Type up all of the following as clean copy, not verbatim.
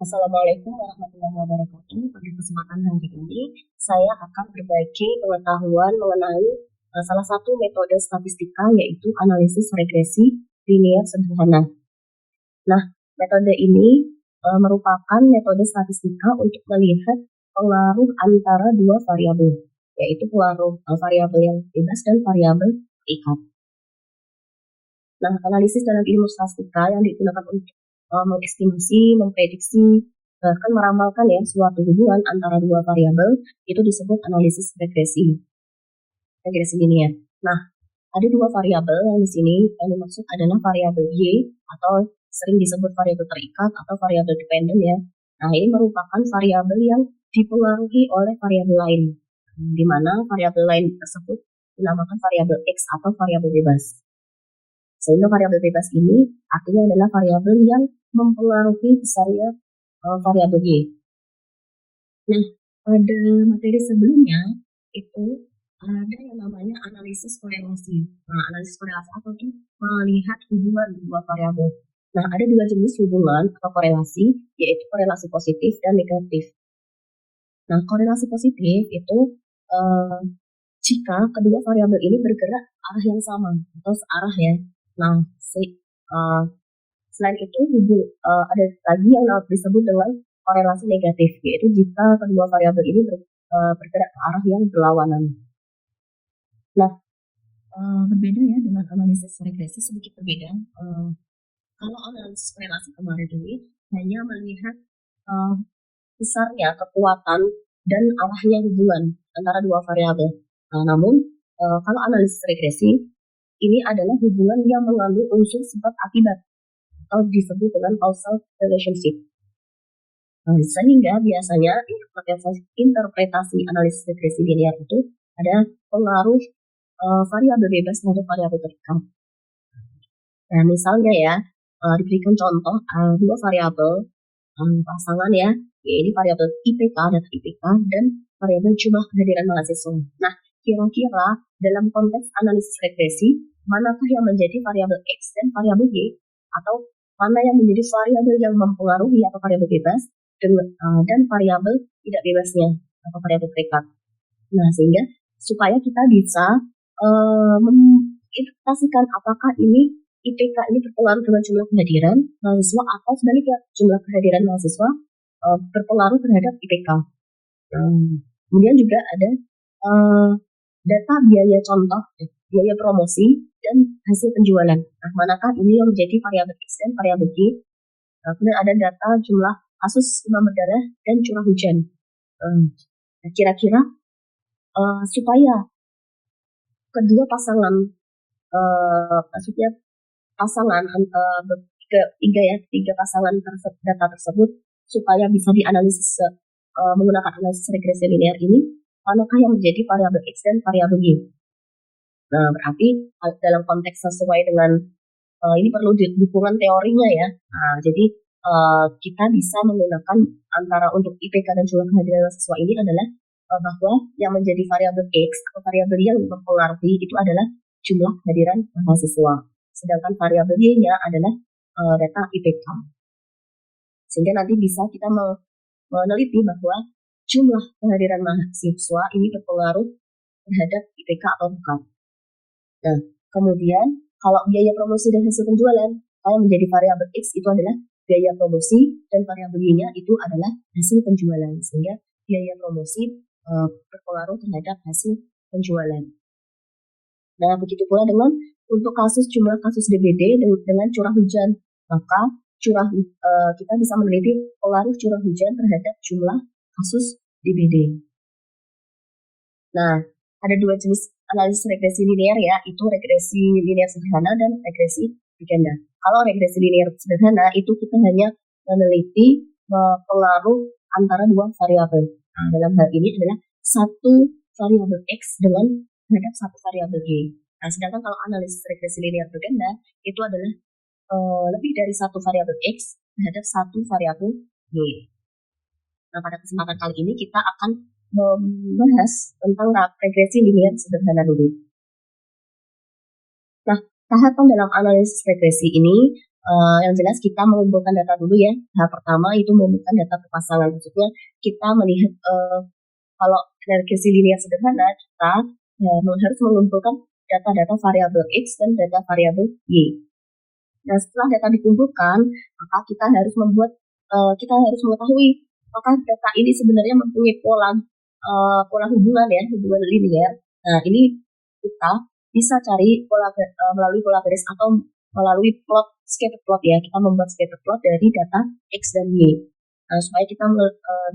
Assalamualaikum warahmatullahi wabarakatuh. Pada kesempatan hari ini, saya akan berbagi pengetahuan mengenai salah satu metode statistika, yaitu analisis regresi linear sederhana. Nah, metode ini merupakan metode statistika untuk melihat pengaruh antara dua variabel, yaitu pengaruh variabel yang bebas dan variabel terikat. Nah, analisis dalam ilmu statistika yang digunakan untuk mengestimasi, memprediksi, bahkan meramalkan ya suatu hubungan antara dua variabel itu disebut analisis regresi linear. Nah, ada dua variabel yang di sini yang dimaksud adalah variabel y atau sering disebut variabel terikat atau variabel dependen ya. Nah, ini merupakan variabel yang dipengaruhi oleh variabel lain, di mana variabel lain tersebut dinamakan variabel x atau variabel bebas. Sehingga variabel bebas ini artinya adalah variabel yang mempengaruhi besarnya variabel y. Nah, pada materi sebelumnya itu ada yang namanya analisis korelasi. Nah, analisis korelasi atau itu melihat hubungan dua variabel. Nah, ada dua jenis hubungan atau korelasi, yaitu korelasi positif dan negatif. Nah, korelasi positif itu jika kedua variabel ini bergerak arah yang sama atau searah ya. Nah, selain itu ada lagi yang disebut dengan korelasi negatif, yaitu jika kedua variabel ini bergerak ke arah yang berlawanan. Nah, berbeda ya dengan analisis regresi, sedikit berbeda. Kalau analisis korelasi kemarin ini hanya melihat besarnya kekuatan dan arahnya hubungan antara dua variabel. Namun, kalau analisis regresi, ini adalah hubungan yang mengandung unsur sebab akibat atau disebut dengan causal relationship. Sehingga biasanya interpretasi analisis regresi linear itu ada pengaruh variabel bebas terhadap variabel terikat. Nah, misalnya ya, diberikan contoh dua variabel pasangan ya, yaitu variabel IPK, data IPK, dan variabel jumlah kehadiran mahasiswa. Nah, kira-kira dalam konteks analisis regresi, manakah yang menjadi variabel X dan variabel Y, atau mana yang menjadi variabel yang mempengaruhi atau variabel bebas dan variabel tidak bebasnya atau variabel terikat. Nah, sehingga supaya kita bisa menginterpretasikan apakah ini IPK ini berpengaruh dengan jumlah kehadiran mahasiswa atau sebaliknya jumlah kehadiran mahasiswa berpengaruh terhadap IPK. Kemudian juga ada data biaya contoh, biaya promosi, dan hasil penjualan. Nah, manakah ini yang menjadi variabel X dan variabel Y? Kemudian ada data jumlah kasus demam berdarah dan curah hujan. Kira-kira supaya kedua pasangan, maksudnya pasangan tiga pasangan data tersebut supaya bisa dianalisis menggunakan analisis regresi linear ini, manakah yang menjadi variabel X dan variabel Y? Nah, berarti dalam konteks sesuai dengan ini perlu dukungan teorinya ya. Nah, jadi kita bisa menggunakan antara untuk IPK dan jumlah kehadiran mahasiswa ini adalah bahwa yang menjadi variabel X atau variabel yang mempengaruhi itu adalah jumlah kehadiran mahasiswa. Sedangkan variabel Y-nya adalah data IPK. Sehingga nanti bisa kita meneliti bahwa jumlah kehadiran mahasiswa ini berpengaruh terhadap IPK atau bukan. Nah, kemudian kalau biaya promosi dan hasil penjualan, kalau menjadi variabel X itu adalah biaya promosi dan variabel Y-nya itu adalah hasil penjualan. Sehingga biaya promosi berpengaruh terhadap hasil penjualan. Nah, begitu pula dengan untuk jumlah kasus DBD dengan curah hujan, maka kita bisa meneliti pengaruh curah hujan terhadap jumlah kasus DBD. Nah, ada dua jenis analisis regresi linear ya, itu regresi linear sederhana dan regresi legenda. Kalau regresi linear sederhana itu kita hanya meneliti pengaruh antara dua variabel. Nah, dalam hal ini adalah satu variabel X terhadap satu variabel Y. Nah, sedangkan kalau analisis regresi linear berganda itu adalah lebih dari satu variabel X terhadap satu variabel Y. Nah, pada kesempatan kali ini kita akan membahas tentang regresi linear sederhana dulu. Nah, tahapan dalam analisis regresi ini Yang jelas kita mengumpulkan data dulu ya. Tahap pertama itu mengumpulkan data perpasangan. Maksudnya kita melihat kalau regresi linear sederhana, kita harus mengumpulkan data-data variabel X dan data variabel Y. Nah, setelah data dikumpulkan, maka kita harus mengetahui apakah data ini sebenarnya mempunyai pola hubungan ya, hubungan linear. Nah, ini kita bisa cari melalui pola garis atau melalui scatter plot ya. Kita membuat scatter plot dari data X dan Y. Nah, supaya kita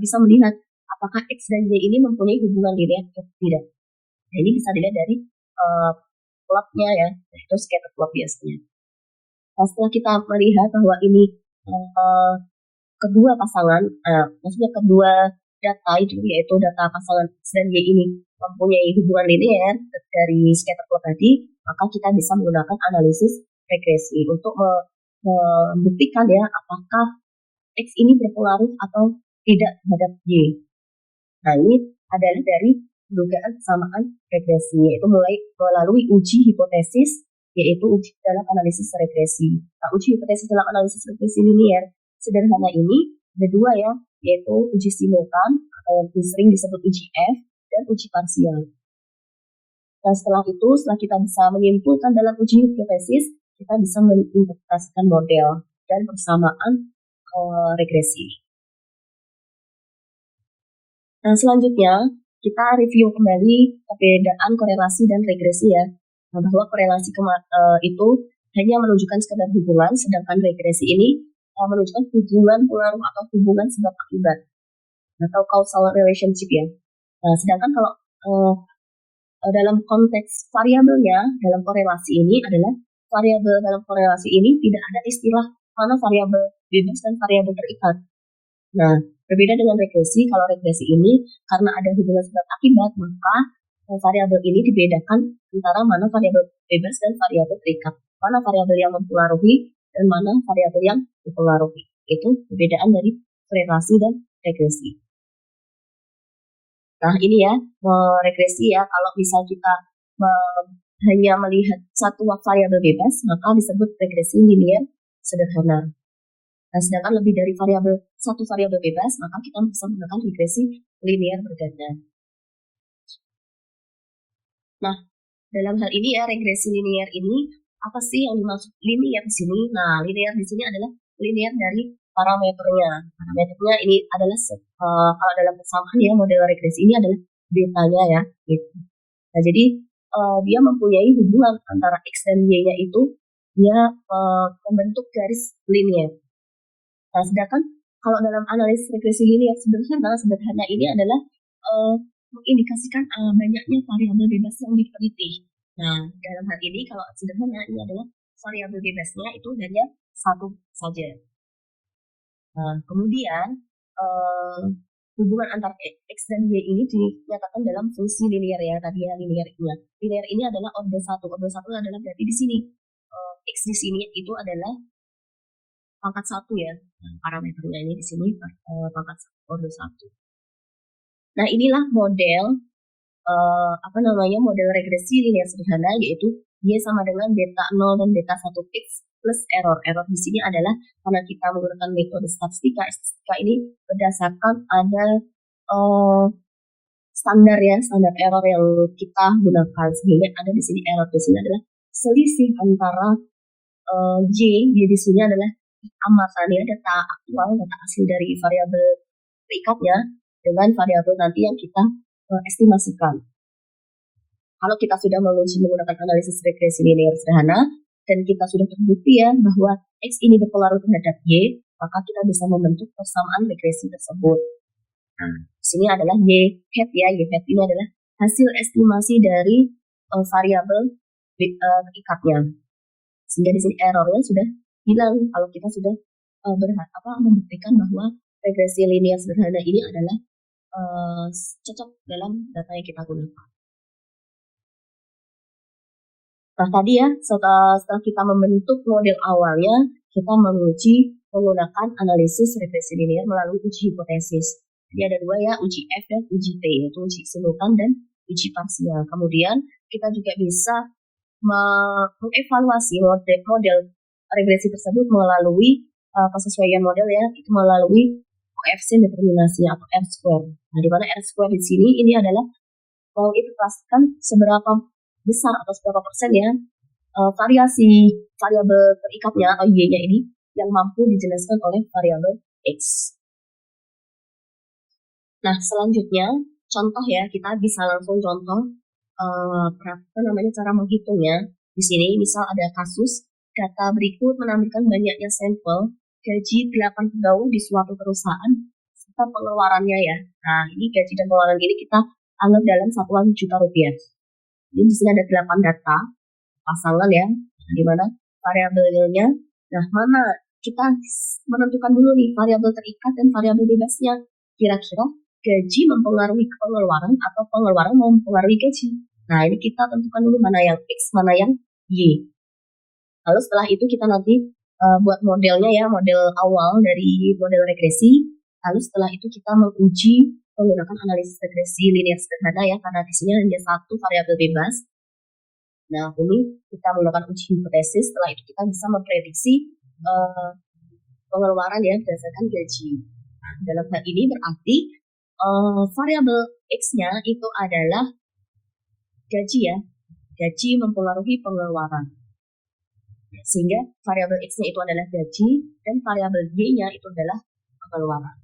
bisa melihat apakah X dan Y ini mempunyai hubungan linear atau tidak. Nah, ini bisa dilihat dari plotnya ya, itu scatter plot biasanya. Nah, setelah kita melihat bahwa ini kedua pasangan, maksudnya kedua data itu yaitu data pasangan X dan Y ini mempunyai hubungan linear dari scatter plot tadi, maka kita bisa menggunakan analisis regresi untuk membuktikan ya apakah X ini berpengaruh atau tidak terhadap Y. Nah, ini adalah dari dugaan kesamaan regresi, yaitu melalui uji hipotesis, yaitu uji dalam analisis regresi. Nah, uji hipotesis dalam analisis regresi linear sederhana ini ada dua ya, yaitu uji simultan atau yang sering disebut uji F dan uji parsial. Nah, setelah kita bisa menyimpulkan dalam uji hipotesis, kita bisa menginterpretasikan model dan persamaan regresi. Nah, selanjutnya kita review kembali perbedaan korelasi dan regresi ya. Nah, bahwa korelasi itu hanya menunjukkan sekadar hubungan, sedangkan regresi ini menunjukkan hubungan pengaruh atau hubungan sebab akibat atau causal relationship ya. Nah, sedangkan kalau dalam konteks variabelnya dalam korelasi ini adalah variabel dalam korelasi ini tidak ada istilah mana variabel bebas dan variabel terikat. Nah, berbeda dengan regresi, kalau regresi ini karena ada hubungan sebab akibat, maka variabel ini dibedakan antara mana variabel bebas dan variabel terikat. Mana variabel yang mempengaruhi dan mana variabel yang dipengaruhi. Itu perbedaan dari korelasi dan regresi. Nah, ini ya, regresi ya, kalau misal kita hanya melihat satu variabel bebas, maka disebut regresi linear sederhana. Nah, sedangkan lebih dari satu variabel bebas, maka kita bisa menggunakan regresi linear berganda. Nah, dalam hal ini ya, regresi linear ini, apa sih yang dimaksud linear di sini? Nah, linear di sini adalah linear dari parameternya. Parameternya ini adalah, kalau dalam persamaan ya, model regresi ini adalah betanya ya. Gitu. Nah, jadi dia mempunyai hubungan antara X dan Y-nya itu, dia membentuk garis linear. Nah, sedangkan kalau dalam analisis regresi linear sederhana ini adalah mengindikasikan banyaknya variabel bebas yang diteliti. Nah, dalam hal ini kalau sederhana ini adalah variabel bebasnya itu hanya satu saja. Nah, kemudian hubungan antara X dan Y ini dinyatakan dalam fungsi linear ya, tadi ya linear ini. Linear ini adalah order 1. Order 1 adalah berarti di sini X di sini itu adalah pangkat 1 ya. Parameternya ini di sini pangkat order 1. Nah, inilah model model regresi linear sederhana, yaitu Y sama dengan beta 0 dan beta 1 fix plus error. Error di sini adalah karena kita menggunakan metode statistika. Statistika ini berdasarkan ada standar error yang kita gunakan, sehingga ada di sini error. Di sini adalah selisih antara Y di sini adalah amatannya data aktual, data hasil dari variabel terikatnya dengan variabel nanti yang kita estimasikan. Kalau kita sudah menguji menggunakan analisis regresi linear sederhana dan kita sudah terbukti ya bahwa X ini berpengaruh terhadap Y, maka kita bisa membentuk persamaan regresi tersebut. Nah, di sini adalah Y hat ya. Y hat ini adalah hasil estimasi dari variabel terikatnya. Sehingga di sini errornya sudah hilang kalau kita sudah membuktikan bahwa regresi linear sederhana ini adalah cocok dalam data yang kita gunakan. Nah, tadi ya, setelah kita membentuk model awalnya, kita menguji menggunakan analisis regresi linear melalui uji hipotesis. Jadi ada dua ya, uji F dan uji T, yaitu uji simultan dan uji parsial. Kemudian kita juga bisa mengevaluasi model regresi tersebut melalui kesesuaian model ya, itu melalui koefisien determinasi atau R-square. Nah, di mana R-square di sini ini adalah mau itu pastikan seberapa besar atau seberapa persen ya variasi variabel terikatnya atau Y-nya ini yang mampu dijelaskan oleh variabel X. Nah, selanjutnya contoh ya, kita bisa langsung contoh cara menghitungnya. Di sini misal ada kasus data berikut menampilkan banyaknya sampel gaji 8 pegawai di suatu perusahaan serta pengeluarannya ya. Nah, ini gaji dan pengeluaran ini kita anggap dalam satuan juta rupiah. Jadi di sini ada 8 data pasangan ya, di mana variabelnya. Nah, mana kita menentukan dulu nih variabel terikat dan variabel bebasnya. Kira-kira gaji mempengaruhi pengeluaran atau pengeluaran mempengaruhi gaji. Nah, ini kita tentukan dulu mana yang X, mana yang Y. Lalu setelah itu kita nanti buat modelnya ya, model awal dari model regresi. Lalu setelah itu kita menguji menggunakan analisis regresi linear sederhana ya, karena di sini hanya satu variabel bebas. Nah, ini kita menggunakan uji hipotesis. Setelah itu kita bisa memprediksi pengeluaran ya berdasarkan gaji. Nah, dalam hal ini berarti variabel X-nya itu adalah gaji ya. Gaji mempengaruhi pengeluaran. Sehingga variabel X-nya itu adalah gaji dan variabel Y-nya itu adalah pengeluaran.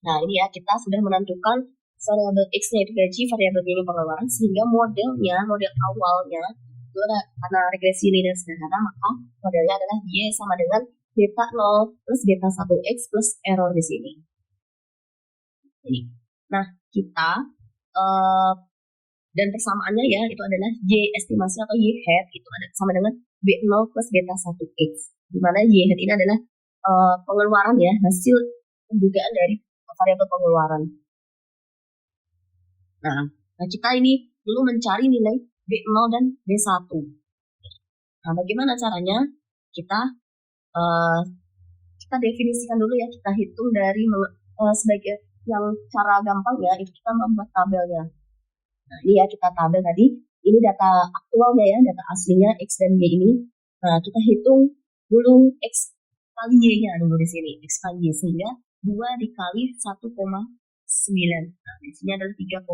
Nah, ini ya kita sudah menentukan variabel X-nya itu gaji, variabel Y-nya pengeluaran, sehingga modelnya, model awalnya itu karena regresi linear sederhana, maka modelnya adalah Y sama dengan beta 0 plus beta 1X plus error di sini. Nah, kita dan persamaannya ya itu adalah Y estimasi atau Y hat itu ada sama dengan B0 plus beta 1X, di mana Y hat ini adalah pengeluaran ya, hasil pembukaan dari variabel pengeluaran. Nah, kita ini dulu mencari nilai B0 dan B1. Nah, bagaimana caranya? Kita definisikan dulu ya, kita hitung dari sebagai yang cara gampang ya, itu kita membuat tabelnya. Nah, ini ya kita tabel tadi, ini data aktualnya ya, data aslinya X dan Y ini. Nah, kita hitung dulu X kali Y-nya dulu di sini, X kali Y, sehingga 2 dikali 1,9. Nah, di sini adalah 3,8.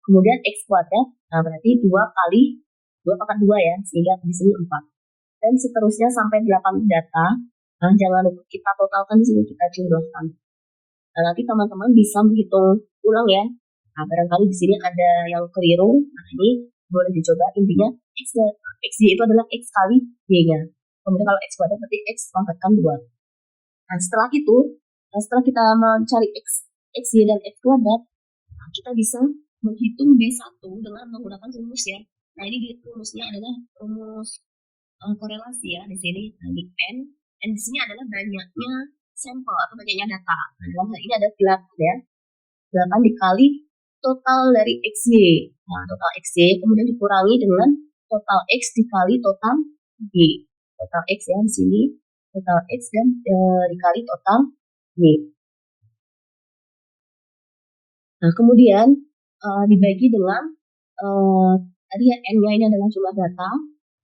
Kemudian X kuadrat, nah berarti 2 kali 2 pangkat 2 ya, sehingga di sini 4. Dan seterusnya sampai 8 data. Nah, jangan lupa kita totalkan di sini, kita jumlahkan. Nah, nanti teman-teman bisa menghitung ulang ya. Nah, barangkali di sini ada yang keliru. Nah, ini boleh dicoba. Intinya XY itu adalah X kali Y-nya. Kemudian kalau X kuadrat berarti X pangkatkan 2. Nah, setelah kita mencari XY dan X kuadrat, nah, kita bisa menghitung B1 dengan menggunakan rumus ya. Nah, ini rumusnya adalah rumus korelasi ya di sini. Nah, di N di sini adalah banyaknya sampel atau banyaknya data. Nah, dalam hal ini ada 8 ya. 8 dikali total dari XY. Nah, total XY kemudian dikurangi dengan total X dikali total Y. Total X ya di sini. Total X dan dikali total Y. Nah, kemudian dibagi dengan tadi ya N-nya ini adalah jumlah data,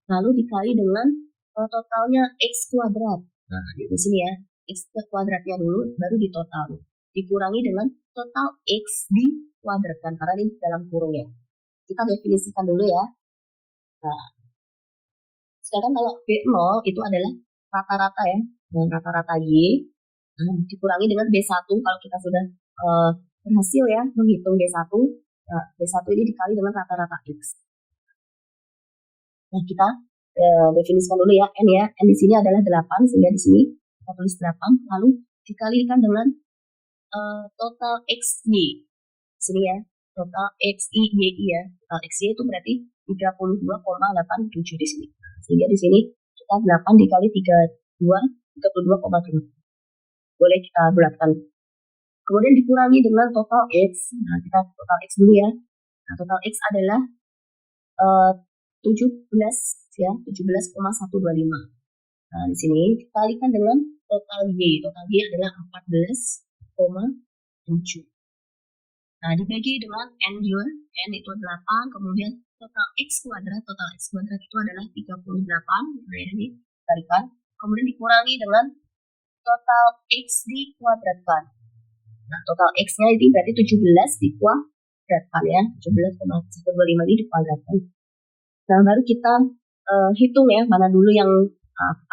lalu dikali dengan totalnya X kuadrat. Nah, di sini ya, X kuadratnya dulu, baru ditotal. Dikurangi dengan total X dikuadratkan, karena ini dalam kurung ya. Kita definisikan dulu ya. Nah, sekarang kalau B0 itu adalah rata-rata ya, rata-rata Y, dikurangi dengan B1 kalau kita sudah berhasil ya menghitung B1. Nah, B1 ini dikali dengan rata-rata X. Nah, kita definisikan dulu ya N ya. N di sini adalah 8, sehingga di sini kita tulis 8, lalu dikalikan dengan total XY. Sini ya, total XY ya. Total XY itu berarti 32,87 di sini. Sehingga di sini kita 8 dikali 32,7. Boleh kita bulatkan. Kemudian dikurangi dengan total X. Nah, kita total X dulu ya. Nah, total X adalah 17 ya, 17,125. Nah, di sini dikalikan dengan total Y. Total Y adalah 14,7. Nah, dibagi dengan N juga. N itu 8, kemudian total X kuadrat itu adalah 38, nah ini dikalikan, kemudian dikurangi dengan total X dikuadratkan. Nah, total X-nya ini berarti 17 dikuadratkan ya, 17,125 ini dikuadratkan. Nah, baru kita hitung ya, mana dulu yang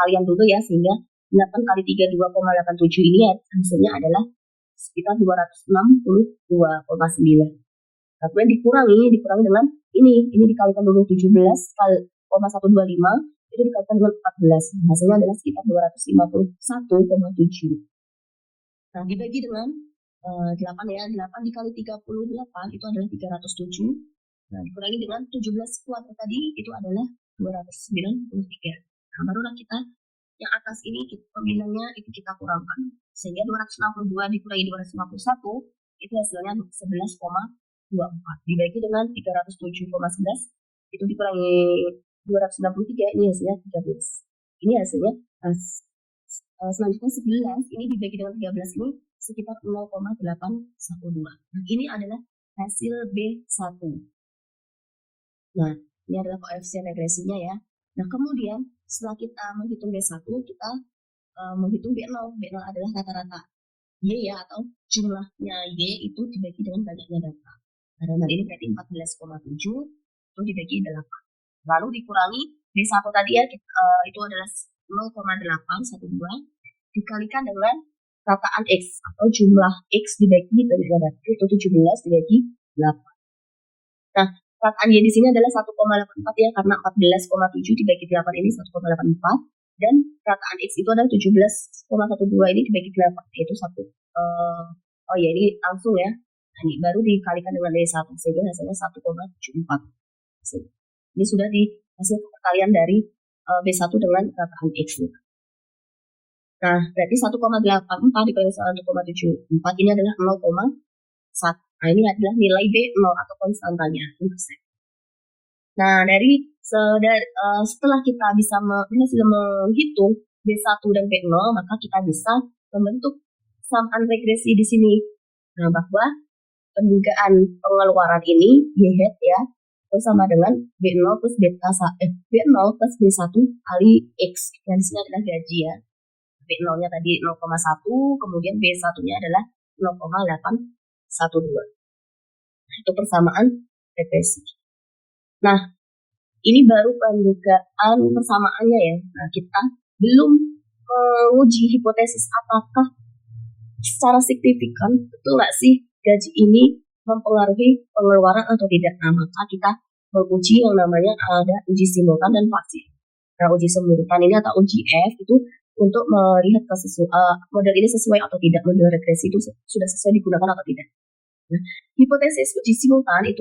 kalian dulu ya, sehingga 8 kali 3, 2,87 ini ya, hasilnya adalah sekitar 262,9. Nah, kemudian dikurangi dengan ini dikalikan dulu 17,125, itu dikalikan dengan 14, hasilnya adalah sekitar 251,7. Nah, dibagi dengan 8 ya, 8 dikali 38 itu adalah 307. Nah, dikurangi dengan 17 kuadrat tadi itu adalah 293. Nah, barulah kita yang atas ini pembilangnya itu kita kurangkan, sehingga 262 dikurangi 251 itu hasilnya 11,24 dibagi dengan 307,11 itu dikurangi 263 ini hasilnya 13. Ini hasilnya selanjutnya 11 ini dibagi dengan 13 ini sekitar 0,812. Ini adalah hasil B1. Nah, ini adalah koefisien regresinya ya. Nah, kemudian setelah kita menghitung B1, kita menghitung B0. B0 adalah rata-rata Y ya, atau jumlahnya Y itu dibagi dengan banyaknya data. Nah, dalam ini berarti 14,7 itu dibagi 8. Lalu dikurangi B1 tadi ya, itu adalah 0,812 dikalikan dengan rataan X atau jumlah X dibagi banyaknya data itu 17 dibagi 8. Nah, rataan Y di sini adalah 1,84 ya, karena 14,7 dibagi 8 ini 1,84, dan rataan X itu adalah 17,12 ini dibagi 8 yaitu 1. Oh ya, ini langsung ya. Nah, ini baru dikalikan dengan D1 sehingga hasilnya 1,74. Ini sudah di hasil perkalian dari B1 dengan rataan X. Nah, berarti 1,84 dikali 1,74 ini adalah 0,1. Nah, ini adalah nilai B0 atau konstantanya. Nah, setelah kita bisa berhasil menghitung B1 dan B0, maka kita bisa membentuk persamaan regresi di sini. Nah, bahwa pendugaan pengeluaran ini Y hat ya, itu sama dengan B0 plus B0 plus B1 kali X. Yang di sini adalah gaji ya. B0-nya tadi 0,1, kemudian B1-nya adalah 0,812. Itu persamaan regresi. Nah, ini baru pendugaan persamaannya ya. Nah, kita belum menguji hipotesis apakah secara signifikan betul nggak sih gaji ini mempengaruhi pengeluaran atau tidak. Nah, maka kita menguji yang namanya ada uji simultan dan pasif. Nah, uji simultan ini atau uji F itu untuk melihat model ini sesuai atau tidak, model regresi itu sudah sesuai digunakan atau tidak. Nah, hipotesis uji simultan itu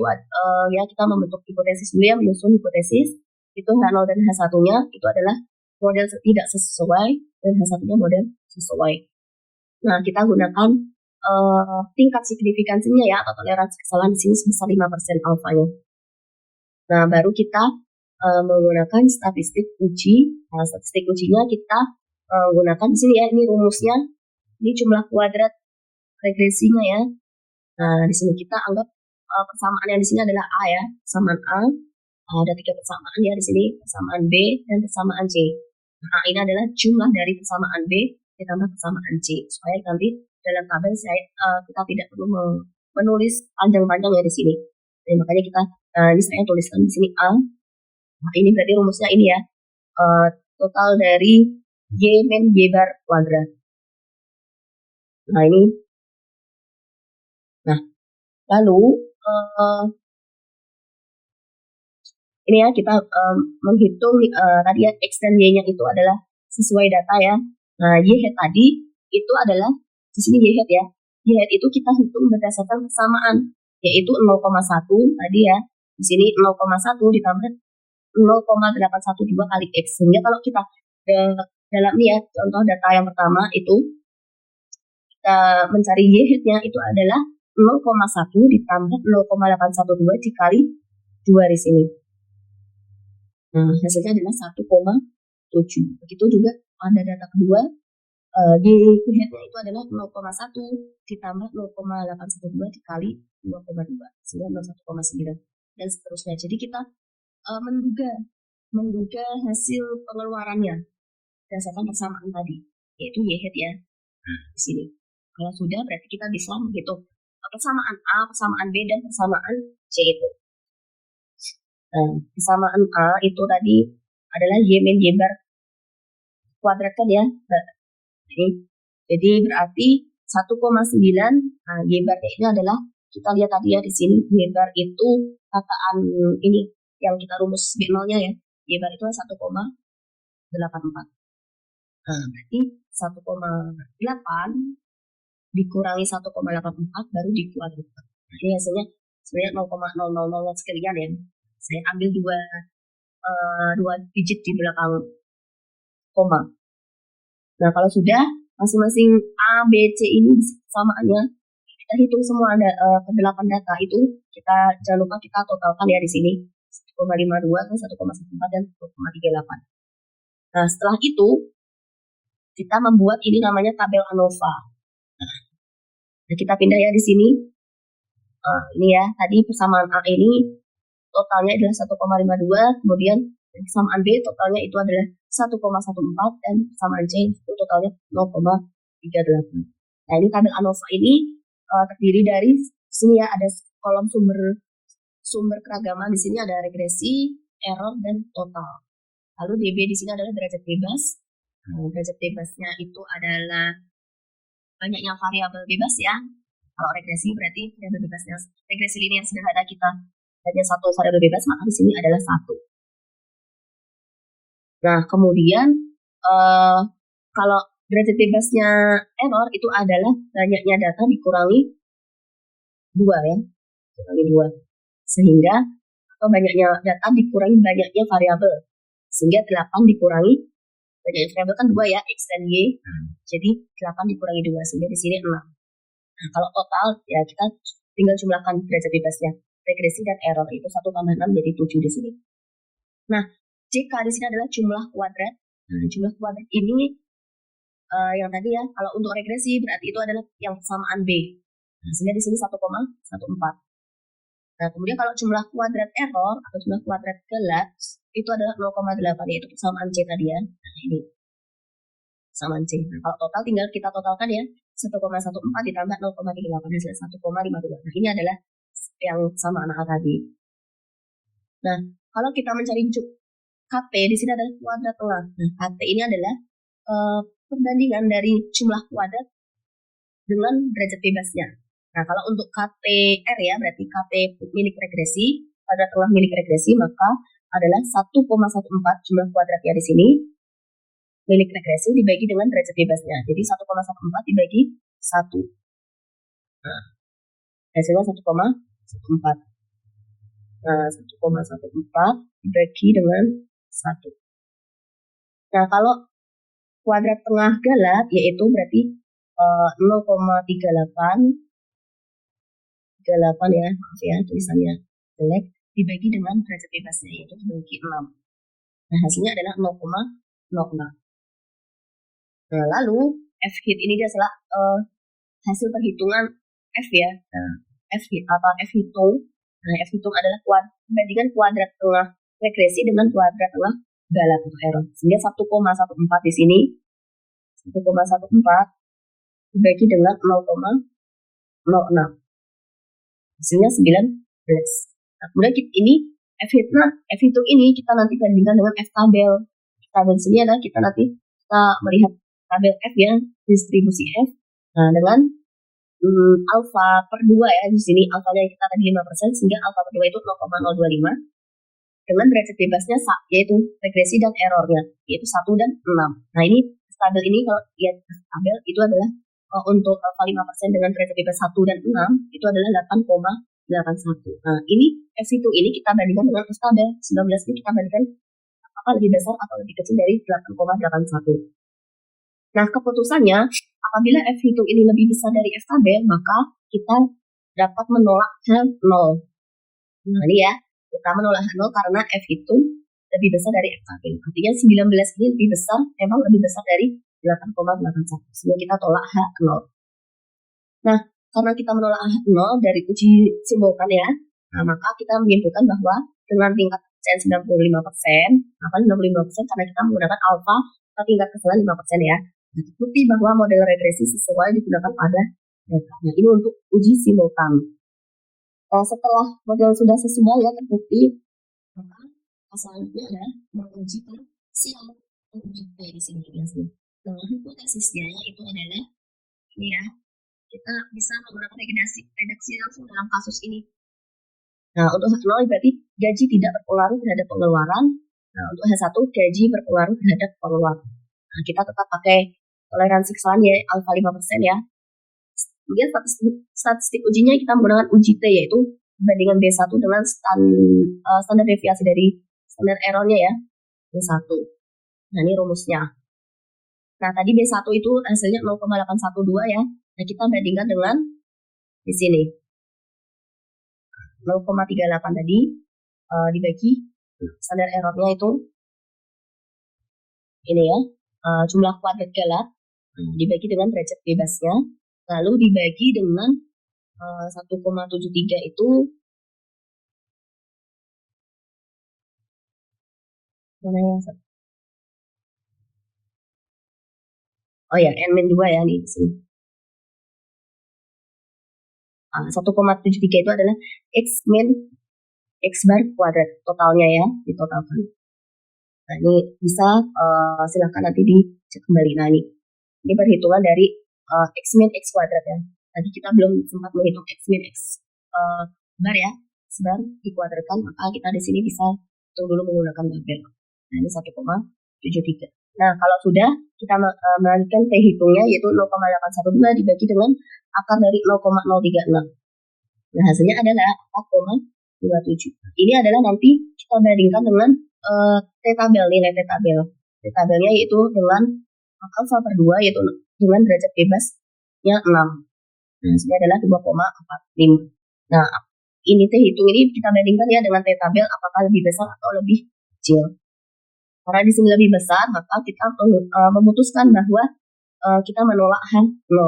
ya kita membentuk hipotesis dulu ya, menyusun hipotesis itu H0 dan H1-nya itu adalah model tidak sesuai dan H1-nya model sesuai. Nah, kita gunakan tingkat signifikansinya ya atau toleransi kesalahan di sini sebesar 5% alfanya. Nah, baru kita menggunakan statistik uji. Nah, statistik ujinya kita gunakan di sini ya, ini rumusnya, ini jumlah kuadrat regresinya ya. Nah, di sini kita anggap persamaan yang di sini adalah A ya, persamaan A. Ada 3 persamaan ya di sini, persamaan B dan persamaan C. Nah, ini adalah jumlah dari persamaan B ditambah persamaan C, supaya nanti dalam tabel kita tidak perlu menulis panjang-panjang ya di sini. Jadi makanya kita ini saya tuliskan di sini A. Nah, ini berarti rumusnya ini ya, total dari Y min Y bar kuadrat. Nah, ini. Nah, lalu ini ya kita menghitung tadi ya X dan Y-nya itu adalah sesuai data ya. Nah, Y hat tadi itu adalah di sini Y hat ya. Y hat itu kita hitung berdasarkan persamaan, yaitu 0,1 tadi ya. Di sini 0,1 ditambah 0,812 kali X. Sehingga kalau kita dalam ini ya, contoh data yang pertama itu kita mencari Y hat-nya itu adalah 0,1 ditambah 0,812 dikali 2 di sini. Nah, hasilnya adalah 1,7. Begitu juga pada data kedua, Y hat-nya itu adalah 0,1 ditambah 0,812 dikali 2,2, sehingga 1,9 dan seterusnya. Jadi kita menduga hasil pengeluarannya berdasarkan persamaan tadi, yaitu Y hat ya di sini. Kalau sudah berarti kita bisa menghitung persamaan A, persamaan B, dan persamaan C itu. Persamaan A itu tadi adalah Y min Y bar kuadrat kan ya. Jadi berarti 1,9, Y barnya ini adalah, kita lihat tadi ya di sini, Y bar itu kataan ini yang kita rumus B0-nya ya. Y bar itu 1,84. Berarti 1,8 dikurangi 1,84 baru dikuadratkan. Ini hasilnya sebenarnya 0,000 sekian ya. Saya ambil dua digit di belakang koma. Nah, kalau sudah masing-masing A, B, C ini samaannya, kita hitung semua ke-8 data itu, kita jangan lupa kita totalkan ya di sini 1,52, 1,14 dan 1,38. Nah, setelah itu kita membuat ini namanya tabel ANOVA. Nah, kita pindah ya di sini. Ini ya, tadi persamaan A ini totalnya adalah 1,52, kemudian persamaan B totalnya itu adalah 1,14 dan persamaan C itu totalnya 0,38. Nah, ini tabel ANOVA ini terdiri dari sini ya, ada kolom sumber keragaman, di sini ada regresi, error, dan total. Lalu DB di sini adalah derajat bebas. Derajat bebasnya itu adalah banyaknya variabel bebas ya. Kalau regresi berarti variabel bebasnya, regresi linear sederhana kita hanya satu variabel bebas, maka di sini adalah 1. Nah, kemudian kalau derajat bebasnya error itu adalah banyaknya data dikurangi 2 ya. Dikurangi 2. Sehingga atau banyaknya data dikurangi banyaknya variabel. Sehingga 8 dikurangi banyaknya variabel kan 2 ya, X dan Y. Jadi 8 dikurangi 2 sehingga di sini 6. Nah, kalau total ya kita tinggal jumlahkan derajat bebasnya. Regresi dan error itu 1 tambah 6 jadi 7 di sini. Nah, JK di sini adalah jumlah kuadrat. Jumlah kuadrat ini yang tadi ya, kalau untuk regresi berarti itu adalah yang persamaan B. Sehingga di sini 1,14. Nah, kemudian kalau jumlah kuadrat error atau jumlah kuadrat gelap itu adalah 0,8, yaitu persamaan C tadi ya. Nah, ini persamaan C. Nah, kalau total tinggal kita totalkan ya, 1,14 ditambah 0,38 hasilnya 1,52. Nah, ini adalah yang sama anak tadi. Nah, kalau kita mencari KP di sini adalah kuadrat tengah. Nah, KP ini adalah perbandingan dari jumlah kuadrat dengan derajat bebasnya. Nah, kalau untuk KPR ya, berarti KP milik regresi, kuadrat tengah milik regresi, maka adalah 1,14 jumlah kuadratnya di sini milik regresi dibagi dengan derajat bebasnya. Jadi 1,14 dibagi 1. Nah, hasilnya 1,14. Nah, 1,14 dibagi dengan 1. Nah, kalau kuadrat tengah galak yaitu berarti 0,38 ya, maaf ya tulisannya jelek, dibagi dengan derajat bebasnya yaitu dibagi 6. Nah, hasilnya adalah 0,06. Nah, lalu F hit ini adalah hasil perhitungan F ya. Nah, F hitung. Nah, F hitung adalah perbandingan kuadrat tengah regresi dengan kuadrat tengah galak atau error. Sehingga 1,14 di sini 1,14 dibagi dengan 0,06. Hasilnya 19. Nah, kemudian ini F hitung ini kita nanti bandingkan dengan F tabel. Tabel sini adalah kita nanti melihat tabel F ya, distribusi F. Nah, dengan alfa per 2 ya, di sini alfanya kita tadi 5%, sehingga alfa per 2 itu 0,025. Dengan derajat bebasnya yaitu regresi dan errornya, yaitu 1 dan 6. Nah, ini tabel ini kalau lihat tabel itu adalah untuk alfa 5% dengan derajat bebas 1 dan 6 itu adalah 8,81. Nah, ini F hitung ini kita bandingkan dengan F tabel 19 ini kita bandingkan apakah lebih besar atau lebih kecil dari 8,81. Nah, keputusannya apabila F hitung ini lebih besar dari F tabel, maka kita dapat menolak H0. Nah, ini ya, kita menolak H0 karena F hitung lebih besar dari F tabel. Artinya 19 ini lebih besar, memang lebih besar dari 8,81. Sehingga kita tolak H0. Nah, karena kita menolak H0 dari uji simultan ya, nah, maka kita menyimpulkan bahwa dengan tingkat 95%. Kenapa 95%? Karena kita menggunakan alfa atau tingkat kesalahan 5% ya. Terbukti bahwa model regresi sesuai digunakan pada data. Nah, ini untuk uji simultan. Setelah model sudah sesuai ya terbukti, maka selanjutnya adalah menguji parsial, menguji P di sini biasanya. Nah, hipotesisnya itu adalah ini ya, kita bisa menggunakan redaksi langsung dalam kasus ini. Nah, untuk H0 berarti gaji tidak berpengaruh terhadap pengeluaran. Nah, untuk H1 gaji berpengaruh terhadap pengeluaran. Nah, kita tetap pakai toleransi kesalahan ya, alfa 5% ya. Kemudian statistik ujinya kita menggunakan uji T, yaitu perbandingan B1 dengan standar deviasi dari standar errornya ya, B1. Nah, ini rumusnya. Nah, tadi B1 itu hasilnya 0,812 ya. Nah, kita bandingkan dengan di sini. 0,38 tadi dibagi standar errornya itu ini ya, jumlah kuadrat galat dibagi dengan derajat bebasnya, lalu dibagi dengan 1,73 itu mana yang oh ya, n-2 ya di sini. 1,73 itu adalah x-min x bar kuadrat totalnya ya, ditotalkan. Nah, ini bisa silahkan nanti dicek kembali. Nah, ini perhitungan dari x-min x kuadrat ya. Tadi kita belum sempat menghitung x-min x bar ya, bar dikuadratkan, maka kita di sini bisa hitung dulu menggunakan tabel. Nah, ini 1,73. Nah, kalau sudah kita melanjutkan perhitungnya yaitu 0,812 dibagi dengan akar dari 0,036. Nah, hasilnya adalah 4,27. Ini adalah nanti kita bandingkan dengan T-tabel, nilai T-tabel. T-tabelnya yaitu dengan alfa per 2 yaitu dengan derajat bebasnya 6. Nah, hasilnya adalah 2,45. Nah, ini T-hitung ini kita bandingkan ya dengan T-tabel apakah lebih besar atau lebih kecil. Karena di sini lebih besar, maka kita memutuskan bahwa kita menolak H0.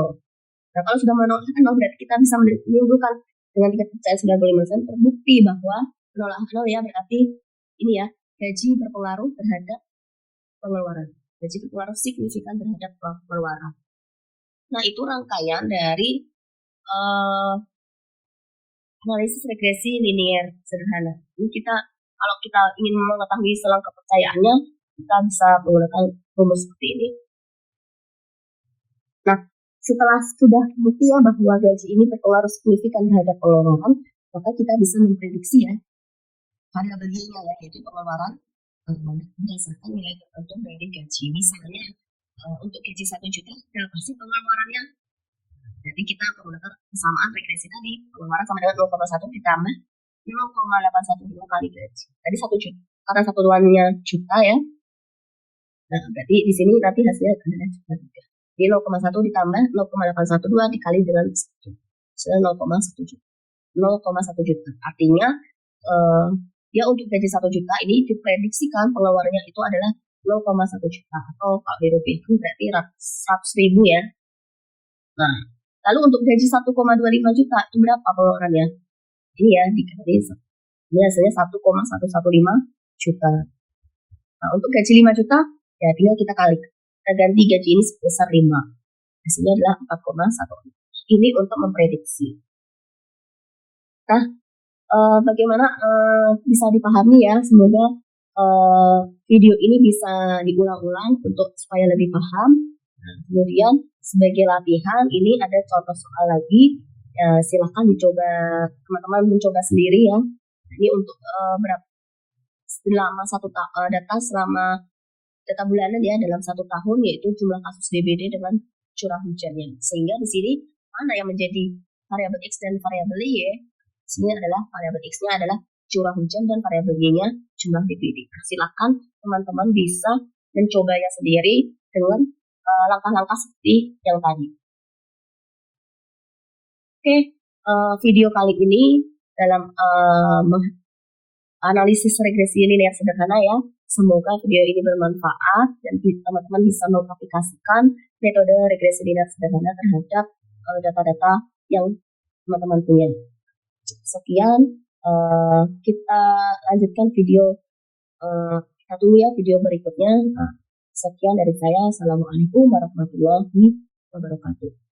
Nah, kalau sudah menolak H0 berarti kita bisa menimbulkan dengan tingkat kepercayaan 95% terbukti bahwa menolak H0 ya berarti ini ya, gaji berpengaruh terhadap pengeluaran. Gaji berpengaruh signifikan terhadap pengeluaran. Nah, itu rangkaian dari analisis regresi linear sederhana. Ini kita kalau kita ingin mengetahui selang kepercayaannya, kita bisa menggunakan rumus seperti ini. Nah, setelah sudah bukti ya bahwa gaji ini berpengaruh signifikan terhadap pengeluaran, maka kita bisa memprediksi ya variabelnya ya, yaitu pengeluaran berdasarkan nilai tertentu dari gaji. Misalnya untuk gaji 1 juta, berapa sih pengeluarannya? Jadi kita menggunakan kesamaan regresi tadi, pengeluaran sama dengan 0,1 ditambah 0,812 kali gaji. Tadi 1 juta, karena satuannya juta ya. Nah, berarti di sini nanti hasilnya adalah juta 3. Jadi 0,1 ditambah 0,812 dikali dengan 1. Hasilnya 0,1 juta. 0,1 juta. Artinya, ya untuk gaji 1 juta ini diprediksikan pengeluarannya itu adalah 0,1 juta. Atau kalau di rupiah itu berarti 100 ribu ya. Nah, lalu untuk gaji 1,25 juta itu berapa pengeluarannya? Ini ya, dikali ini hasilnya 1,115 juta. Nah, untuk gaji 5 juta, ya tinggal kita kali. Kita ganti gaji ini sebesar 5. Hasilnya adalah 4,1. Ini untuk memprediksi. Nah, bagaimana bisa dipahami ya, semoga video ini bisa diulang-ulang untuk supaya lebih paham. Nah, kemudian sebagai latihan ini ada contoh soal lagi. Silahkan dicoba, teman-teman mencoba sendiri ya. Ini untuk selama data selama data bulanan ya dalam 1 tahun, yaitu jumlah kasus DBD dengan curah hujannya. Sehingga di sini mana yang menjadi variabel X dan variabel Y? Sini adalah variabel X-nya adalah curah hujan dan variabel Y-nya jumlah DBD. Silakan teman-teman bisa mencobanya sendiri dengan langkah-langkah seperti yang tadi. Oke, video kali ini dalam analisis regresi linear sederhana ya. Semoga video ini bermanfaat dan teman-teman bisa mengaplikasikan metode regresi linear sederhana terhadap data-data yang teman-teman punya. Sekian, Kita lanjutkan video kita dulu ya, video berikutnya. Sekian dari saya. Assalamualaikum warahmatullahi wabarakatuh.